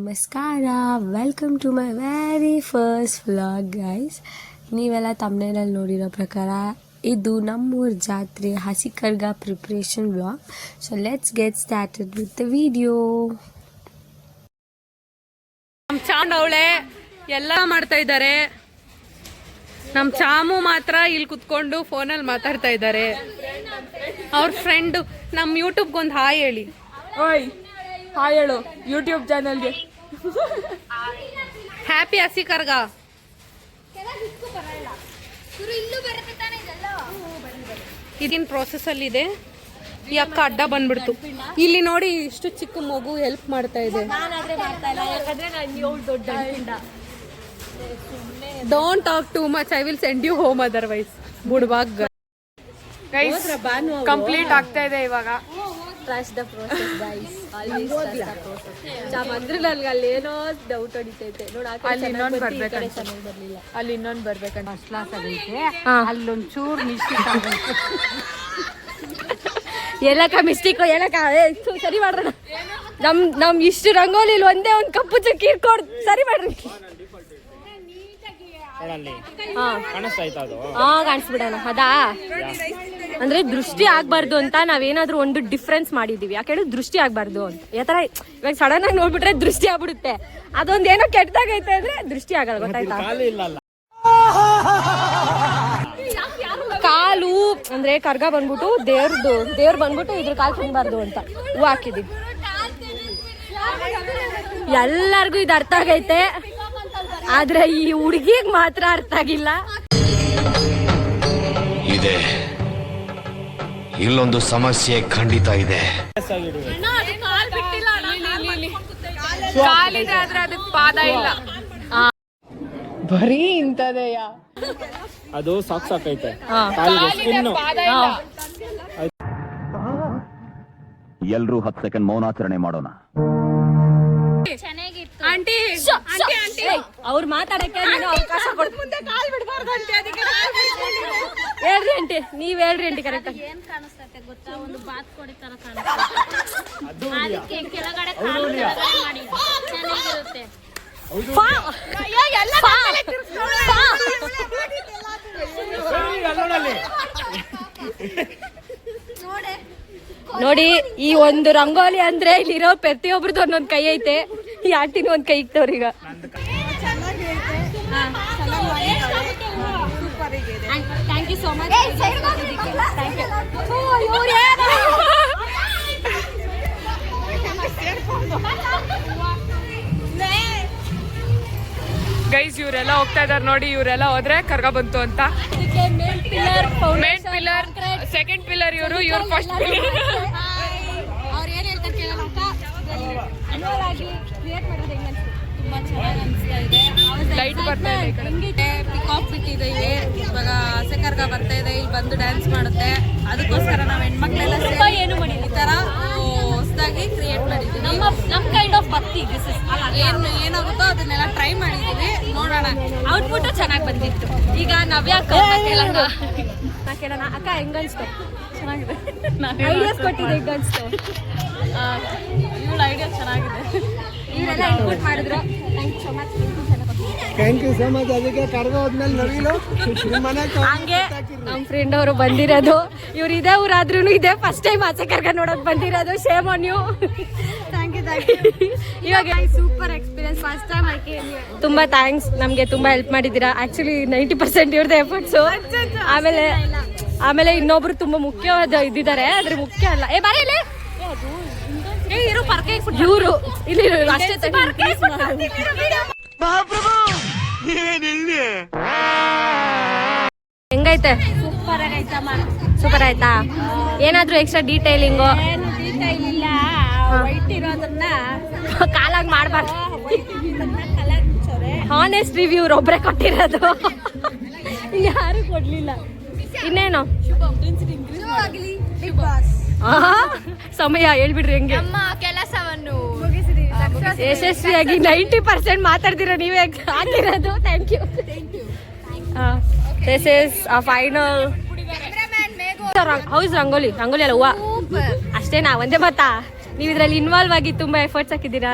ನಮಸ್ಕಾರ, welcome to my very first vlog guys. ನೀವೆಲ್ಲ ತಮ್ಮನೇಲಲ್ಲಿ ನೋಡಿರೋ ಪ್ರಕಾರ ಇದು ನಮ್ಮೂರ ಜಾತ್ರೆ ಹಸಿ ಕರ್ಗ preparation vlog. So let's get started with the video. ನಮ್ಮ ಚಾಂಡವಳೆ ಎಲ್ಲ ಮಾಡ್ತಾ ಇದ್ದಾರೆ. ನಮ್ಮ ಚಾಮು ಮಾತ್ರ ಇಲ್ಲಿ ಕುತ್ಕೊಂಡು ಫೋನಲ್ಲಿ ಮಾತಾಡ್ತಾ ಇದ್ದಾರೆ. ಅವ್ರ ಫ್ರೆಂಡು ನಮ್ಮ ಯೂಟ್ಯೂಬ್ಗೊಂದು ಹಾಯ್ ಹೇಳಿ. ಓಯ್ ಹಾಯ್ ಹೇಳು ಯೂಟ್ಯೂಬ್ ಚಾನಲ್ಗೆ. ಹ್ಯಾಪಿ ಹಸಿ ಕರ್ಗ. ಇದಿನ ಪ್ರೋಸೆಸ್ ಅಲ್ಲಿ ಇದೆ. ಈ ಅಕ್ಕ ಅಡ್ಡ ಬಂದ್ಬಿಡ್ತು. ಇಲ್ಲಿ ನೋಡಿ ಇಷ್ಟು ಚಿಕ್ಕ ಮಗು ಹೆಲ್ಪ್ ಮಾಡ್ತಾ ಇದೆ. Don't talk too much, I will send you home otherwise. ಬುಡ್ಬಾಗ್ ಗೈಸ್ ಕಂಪ್ಲೀಟ್ ಆಗ್ತಾ ಇದೆ ಇವಾಗ. Trust the process guys, always trust the process. ಅಂದ್ರೆ ನನಗೆ ಅಲ್ಲಿ ಏನೋ ಡೌಟ್ ಹೊಡಿತೈತೆ ನೋಡಿ. ಅಲ್ಲಿ ಇನ್ನೊಂದು ಬರ್ಬೇಕಂತ, ಬರ್ಲಿಲ್ಲ. ಅಲ್ಲಿ ಇನ್ನೊಂದು ಬರ್ಬೇಕಂತ. ಫಸ್ಟ್ ಕ್ಲಾಸ್ ಆಗೈತೆ, ಅಲ್ಲೊಂಚೂರು ಮಿಸ್ಟೇಕ್ ಆಗೈತೆ. ಎಲ್ಲಕ್ಕ ಮಿಸ್ಟೇಕ್ ಎಲ್ಲಕ್ಕ ಸರಿ ಮಾಡ್ರಿ. ನಮ್ ಇಷ್ಟು ರಂಗೋಲಿ ಒಂದೇ ಒಂದು ಕಪ್ಪು ಚಕ್ಕಿ ಇಟ್ಕೊಡ್ ಸರಿ ಮಾಡ್ರಿ. ಕಾಣಿಸ್ಬಿಡೋಣ. ಅದಾ ಅಂದ್ರೆ ದೃಷ್ಟಿ ಆಗ್ಬಾರ್ದು ಅಂತ ನಾವೇನಾದ್ರೂ ಒಂದು ಡಿಫ್ರೆನ್ಸ್ ಮಾಡಿದೀವಿ. ಯಾಕೆ ಹೇಳಿ ದೃಷ್ಟಿ ಆಗ್ಬಾರ್ದು ಅಂತ. ಯಾತರ ಇವಾಗ ಸಡನ್ ಆಗಿ ನೋಡ್ಬಿಟ್ರೆ ದೃಷ್ಟಿ ಆಗ್ಬಿಡುತ್ತೆ. ಅದೊಂದ್ ಏನೋ ಕೆಟ್ಟದಾಗೈತೆ ಅಂದ್ರೆ ದೃಷ್ಟಿ ಆಗಲ್ಲ, ಗೊತ್ತಾಯ್ತಾ? ಕಾಲು ಅಂದ್ರೆ ಕರ್ಗ ಬಂದ್ಬಿಟ್ಟು ದೇವ್ರು ಬಂದ್ಬಿಟ್ಟು ಇದ್ರ ಕಾಲು ತಿನ್ಬಾರ್ದು ಅಂತ ಹೂ ಹಾಕಿದೀವಿ. ಎಲ್ಲರಿಗೂ ಇದು ಅರ್ಥ ಆಗೈತೆ, ಆದ್ರೆ ಈ ಹುಡುಗಿಗ್ ಮಾತ್ರ ಅರ್ಥ ಆಗಿಲ್ಲ. ಇದೆ ಇಲ್ಲೊಂದು ಸಮಸ್ಯೆ ಖಂಡಿತ ಇದೆ. ಕಾಲಿದೆ ಆದ್ರೆ ಅದಕ್ಕೆ ಪಾದ ಇಲ್ಲ. ಬರೀ ಇಂತದೆಯ ಅದು ಸಾಕ್ಸ್ ಹಾಕೈತೆ. ಎಲ್ರೂ 10 ಸೆಕೆಂಡ್ ಮೌನಾಚರಣೆ ಮಾಡೋಣ. ಆಂಟಿ ಅವ್ರು ಮಾತಾಡಕ್ಕೆ ಅವಕಾಶ ಕೊಡ್. ಹೇಳ್ರಿ ಆಂಟಿ, ನೀವ್ ಹೇಳ್ರಿ ಆಂಟಿ. ಕರೆಕ್ಟ್ ಏನ್ ಕಾಣಿಸ್ತತೆ ಗೊತ್ತಾ? ಒಂದು ಬಾತ್ ಕೊಡಿ ತರ ಕಾಣಿಸ್ತದೆ. ಅದಕ್ಕೆ ಕೆಳಗಡೆ ಕಾಲು ಮಾಡಿ ಚೆನ್ನಾಗಿರುತ್ತೆ. ನೋಡಿ, ಈ ಒಂದು ರಂಗೋಲಿ ಅಂದ್ರೆ ಇಲ್ಲಿರೋ ಪ್ರತಿಯೊಬ್ರದ್ದು ಒಂದೊಂದ್ ಕೈ ಐತೆ. ಈ ಆಂಟಿನೂ ಒಂದ್ ಕೈ ಇಕ್ತವ್ರ. ಈಗ thank you so much. Guys ಇವರೆಲ್ಲ ಹೋಗ್ತಾ ಇದಾರೆ ನೋಡಿ. ಇವರೆಲ್ಲ ಹೋದ್ರೆ ಕರ್ಗ ಬಂತು ಅಂತ. ಮೇನ್ ಪಿಲ್ಲರ್, ಸೆಕೆಂಡ್ ಪಿಲ್ಲರ್ ಇವರು ಫಸ್ಟ್ ಪಿಲ್ಲರ್. ಅವ್ರು ಏನ್ ಹೇಳ್ತಾರೆ ಕೇಳೋಣ. ತುಂಬಾ ಚೆನ್ನಾಗಿ ಅನಿಸ್ತಾ ಇದೆ. ಲೈಟ್ ಬರ್ತಾ ಇದೆ ಈ ಕಡೆ. ಪಿಕಾಕ್ ಬಿಟ್ಟಿದ್ದೀವಿ. ಇವಾಗ ಹಸಿ ಕರ್ಗ ಬರ್ತಾ ಇದೆ. ಇಲ್ಲಿ ಬಂದು ಡ್ಯಾನ್ಸ್ ಮಾಡುತ್ತೆ. ಅದಕ್ಕೋಸ್ಕರ ನಾವು ಹೆಣ್ಮಕ್ಳೆಲ್ಲ ಏನು ಮಾಡಿಲ್ಲ, ಈ ತರ ಹೊಸದಾಗಿ ಕ್ರಿಯೇಟ್ ಮಾಡಿದ್ದೀವಿ. ನಮ್ ಕೈಂಡ್ ಆಫ್ ಭಕ್ತಿ. ಏನಾಗುತ್ತೋ ಅದನ್ನೆಲ್ಲ ಟ್ರೈ ಮಾಡಿದೀವಿ. ನೋಡೋಣ. ಔಟ್ಪುಟ್ ಚೆನ್ನಾಗಿ ಬಂದಿತ್ತು. ಈಗ ನವ್ಯ ಕೇಳೋಣ. ಅಕ್ಕ ಹೆಂಗನ್ಸ್ತು? ಚೆನ್ನಾಗಿದೆ. ಐಡಿಯಾಸ್ ಕೊಟ್ಟಿದೆ, ಹೆಂಗನ್ಸ್ತು? ಇವಳ ಐಡಿಯಾ ಚೆನ್ನಾಗಿದೆ. ಇವರೆಲ್ಲ ಇನ್ಪುಟ್ ಮಾಡಿದ್ರು. Thank you so much. ಅದಕ್ಕೆ ಕರ್ಗ ಹೋದ್ಮೇಲೆ ನವಿಲು ಹಂಗೆ ನಮ್ಮ ಫ್ರೆಂಡ್ ಅವರು ಬಂದಿರೋದು. ಇವ್ರು ಇದೇ ಊರಾದ್ರೂ ಇದೇ ಫಸ್ಟ್ ಟೈಮ್ ಆಚೆ ಕರ್ಗ ನೋಡಕ್ ಬಂದಿರೋದು. Shame on you. ಇವಾಗ ಸೂಪರ್ ಎಕ್ಸ್ಪೀರಿಯನ್ಸ್. ಫಸ್ಟ್ ಟೈಮ್ ತುಂಬಾ ಥ್ಯಾಂಕ್ಸ್. ನಮ್ಗೆ ತುಂಬಾ ಹೆಲ್ಪ್ ಮಾಡಿದ್ದೀರಾ. ಆಕ್ಚುಲಿ 90% ಇವ್ರದ್ದು ಎಫರ್ಟ್ಸು. ಆಮೇಲೆ ಇನ್ನೊಬ್ರು ತುಂಬಾ ಮುಖ್ಯವಾದ ಇದ್ದಿದ್ದಾರೆ. ಆದ್ರೆ ಮುಖ್ಯ ಅಲ್ಲ. ಬಾರಿ ಇಲ್ಲಿ ಇವರು ಇಲ್ಲಿ ಅಷ್ಟೇ. ಹೆಂಗೈತೆ? ಸೂಪರ್ ಆಯ್ತಾ? ಏನಾದ್ರೂ ಎಕ್ಸ್ಟ್ರಾ ಡೀಟೇಲಿಂಗು? ಕಾಲಾಗ್ ಮಾಡ್ಬಾರ್ದು. ಹಾನೆಸ್ಟ್ ರಿವ್ಯೂ ಒಬ್ರೆ ಕೊಟ್ಟಿರೋದು, ಯಾರು ಕೊಡ್ಲಿಲ್ಲ. ಇನ್ನೇನು ಸಮಯ ಹೇಳ್ಬಿಡ್ರಿ. ಹೆಂಗೆ ಕೆಲಸವನ್ನು ಯಶಸ್ವಿಯಾಗಿ 90% ಮಾತಾಡ್ತೀರ ನೀವೇ ಹಾಕಿರೋದು. Thank you. This is a final house rangoli. Rangoli ಅಲ್ಲ, ಹೂವ ಅಷ್ಟೇನಾ? ಒಂದೇ ಬತ್ತಾ? ನೀವು ಇದರಲ್ಲಿ ಇನ್ವಾಲ್ವ್ ಆಗಿ ತುಂಬಾ ಎಫರ್ಟ್ಸ್ ಹಾಕಿದ್ದೀರಾ.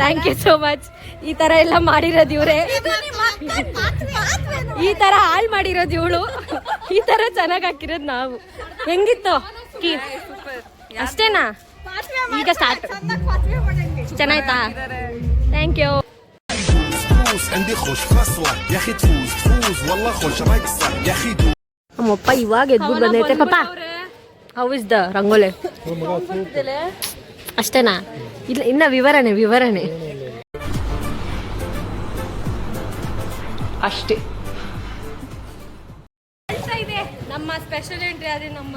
Thank you so much. ಈ ತರ ಎಲ್ಲ ಮಾಡಿರೋದು ಇವರೇ, ಈ ತರ ಹಾಳು ಮಾಡಿರೋದು ಇವಳು, ಈ ತರ ಚೆನ್ನಾಗಿ ಹಾಕಿರೋದು ನಾವು. ಹೆಂಗಿತ್ತು ಅಷ್ಟೇನಾ? ಈಗ ಸ್ಟಾರ್ಟ್. ಚೆನ್ನಾಯ್ತಾ? Thank you. ನಮ್ಮಪ್ಪ ಇವಾಗ ಎದ್ದು ಬಂದೈತೆ. ಪಾಪ ಹೌ ಇಸ್ ದ ರಂಗೋಲೆ? ಅಷ್ಟೇನಾ? ಇಲ್ಲ ಇನ್ನ ವಿವರಣೆ ಅಷ್ಟೇ. ನಮ್ಮ ಸ್ಪೆಷಲ್ ಎಂಟ್ರಿ ಅದೇ ನಮ್ಮ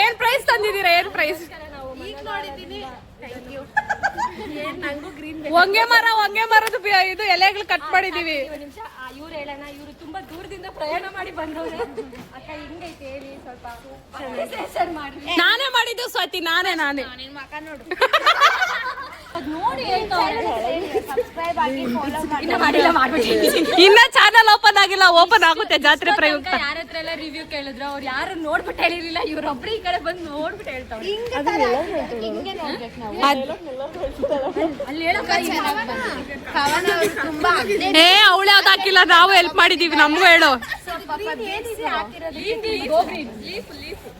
ಏನ್ ಪ್ರೈಸ್ ತಂದಿದ್ದೀರಾ? ಏನ್ ಪ್ರೈಸ್? ಹೊಂಗೆ ಮರದ ಇದು ಎಲೆಗಳು ಕಟ್ ಮಾಡಿದೀವಿ. ಇವ್ರು ಹೇಳೋಣ, ಇವ್ರು ತುಂಬಾ ದೂರದಿಂದ ಪ್ರಯಾಣ ಮಾಡಿ ಬಂದವ್ರೆ. ಅಕ್ಕ ಹಿಂಗೈತೆ ಹೇಳಿ ಸ್ವಲ್ಪ. ನಾನೇ ಮಾಡಿದ್ದು ಸ್ವಾತಿ, ನಾನೇ ಇನ್ನ ಚಾನಲ್ ಓಪನ್ ಆಗಿಲ್ಲ, ಓಪನ್ ಆಗುತ್ತೆ ಜಾತ್ರೆ ಪ್ರಯುಕ್ತ. ಯಾರ ಹತ್ರ ಎಲ್ಲ ರಿವ್ಯೂ ಕೇಳಿದ್ರು, ಅವ್ರು ಯಾರು ನೋಡ್ಬಿಟ್ಟು ಹೇಳಿರ್ಲಿಲ್ಲ. ಇವ್ರೊಬ್ರು ಈ ಕಡೆ ಬಂದು ನೋಡ್ಬಿಟ್ಟು ಹೇಳ್ತಾವ್ರೆ. ಏ ಅವಳು ಯಾವ್ದು ಹಾಕಿಲ್ಲ, ನಾವು ಹೆಲ್ಪ್ ಮಾಡಿದೀವಿ, ನಮ್ಗೂ ಹೇಳು.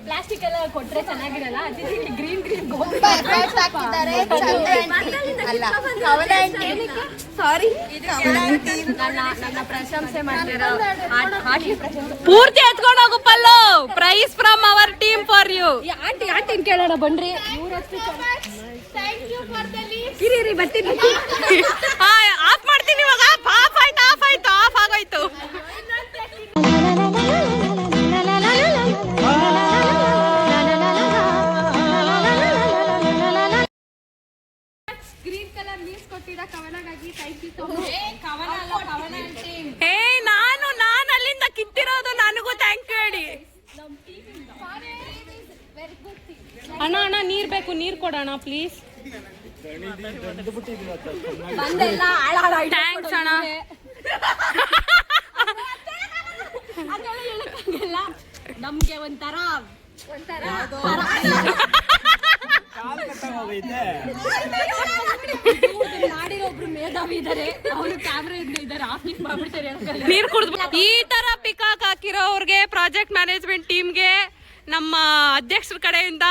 ಪ್ಲಾಸ್ಟಿಕ್ ಎಲ್ಲ ಕೊಟ್ರೆ ಚೆನ್ನಾಗಿರಲ್ಲ, ಗ್ರೀನ್ ನನ್ನ ಪ್ರಶಂಸೆ ಮಾಡ್ತೀರಾ? ಪೂರ್ತಿ ಎತ್ಕೊಂಡು ಹೋಗು ಪಲ್ಲು. Prize from our team for you. Aunty ಕೇಳೋಣ ಬನ್ರಿ. ಬರ್ತೀನಿ. ಆಫ್ ಮಾಡ್ತೀನಿ ಇವಾಗ. ಆಫ್ ಆಗೋಯ್ತು. ನಾನು ಅಲ್ಲಿಂದ ಕಿತ್ತಿರೋದು, ನನಗೂ ಥ್ಯಾಂಕ್ ಯು ಹೇಳಿ. ಅಣ್ಣ ನೀರ್ ಬೇಕು, ನೀರ್ ಕೊಡೋಣ ಪ್ಲೀಸ್. ಥ್ಯಾಂಕ್ಸ್ ಅಣ್ಣ. ನಮ್ಗೆ ಒಂಥರ ನಾಡಿಗೊಬ್ರು ಮೇಧಾವಿ ಇದಾರೆ, ಅವರು ಕ್ಯಾಮ್ರಾ ಇದ್ದಾರೆ, ಆಫ್ ಮಾಡ್ಬಿಡ್ತಾರೆ. ನೀರ್ ಕುಡಿದು ಈ ತರ ಪಿಕಾಕ್ ಹಾಕಿರೋರ್ಗೆ, ಪ್ರಾಜೆಕ್ಟ್ ಮ್ಯಾನೇಜ್ಮೆಂಟ್ ಟೀಮ್ಗೆ ನಮ್ಮ ಅಧ್ಯಕ್ಷರ ಕಡೆಯಿಂದ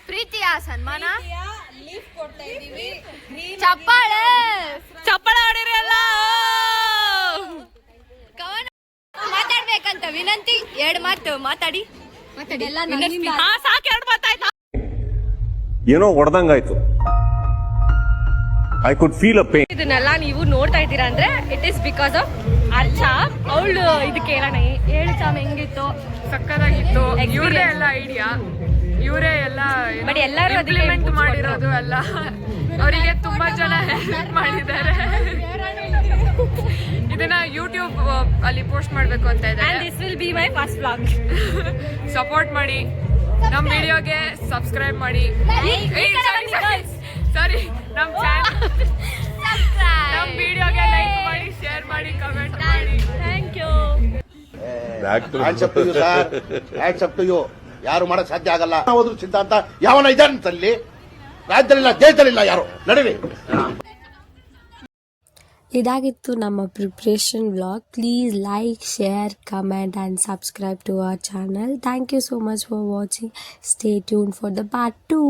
ಪ್ರೀತಿಯ ಸನ್ಮಾನ. ಚಪ್ಪಾಳೆ ಹೊಡಿರಲ್ಲ. ಮಾತಾಡ್ಬೇಕಂತ ವಿನಂತಿ. 2 ಮಾತು ಮಾತಾಡಿ. ಸಾಕು, 2 ಮಾತಾಯ್ತಾ? ಏನೋ ಹೊಡೆದಂಗಾಯ್ತು. I could feel a pain. ಇದನ್ನೆಲ್ಲ ನೀವು ನೋಡ್ತಾ ಇದ್ದೀರಾ ಅಂದ್ರೆ it is because of Archa. ಅವಳು ಇದಕ್ಕೆ ಹೇಳೋಣ, ಹೇಳು ಚಾಮ್ ಹೆಂಗಿತ್ತು? ಸಕ್ಕದಾಗಿತ್ತು. ಇವರೇ ಎಲ್ಲ ಐಡಿಯಾ, ಇವರೇ ಎಲ್ಲ ಬಟ್ ಎಲ್ಲರೂ ಇಂಪ್ಲಿಮೆಂಟ್ ಮಾಡಿರೋದು ಎಲ್ಲ. ಅವರಿಗೆ ತುಂಬಾ ಜನ ಹೆಲ್ಪ್ ಮಾಡಿದ್ದಾರೆ. ಇದನ್ನ ಯೂಟ್ಯೂಬ್ ಅಲ್ಲಿ ಪೋಸ್ಟ್ ಮಾಡ್ಬೇಕು ಅಂತ ಇದ್ದಾರೆ. This will be my first vlog. Support ಮಾಡಿ, ನಮ್ಮ ವಿಡಿಯೋಗೆ ಸಬ್ಸ್ಕ್ರೈಬ್ ಮಾಡಿ. ಸಾರಿ, ನಮ್ಮ ವಿಡಿಯೋಗೆ ಲೈಕ್ ಮಾಡಿ, ಶೇರ್ ಮಾಡಿ, ಕಮೆಂಟ್ ಮಾಡಿ. Thank you. ಯಾರು ಮಾಡಕ್ ಸಾಧ್ಯ ಆಗಲ್ಲ. ಹೋದ್ರು ಸಿದ್ಧಾಂತ ಯಾವನ ಇದ್ದಾನಂತಲ್ಲಿ ರಾಜ್ಯದಲ್ಲಿಲ್ಲ, ದೇಶದಲ್ಲಿಲ್ಲ, ಯಾರು ನಡುವೆ. ಇದಾಗಿತ್ತು ನಮ್ಮ preparation vlog. Please like, share, comment and subscribe to our channel. Thank you so much for watching. Stay tune for the part 2.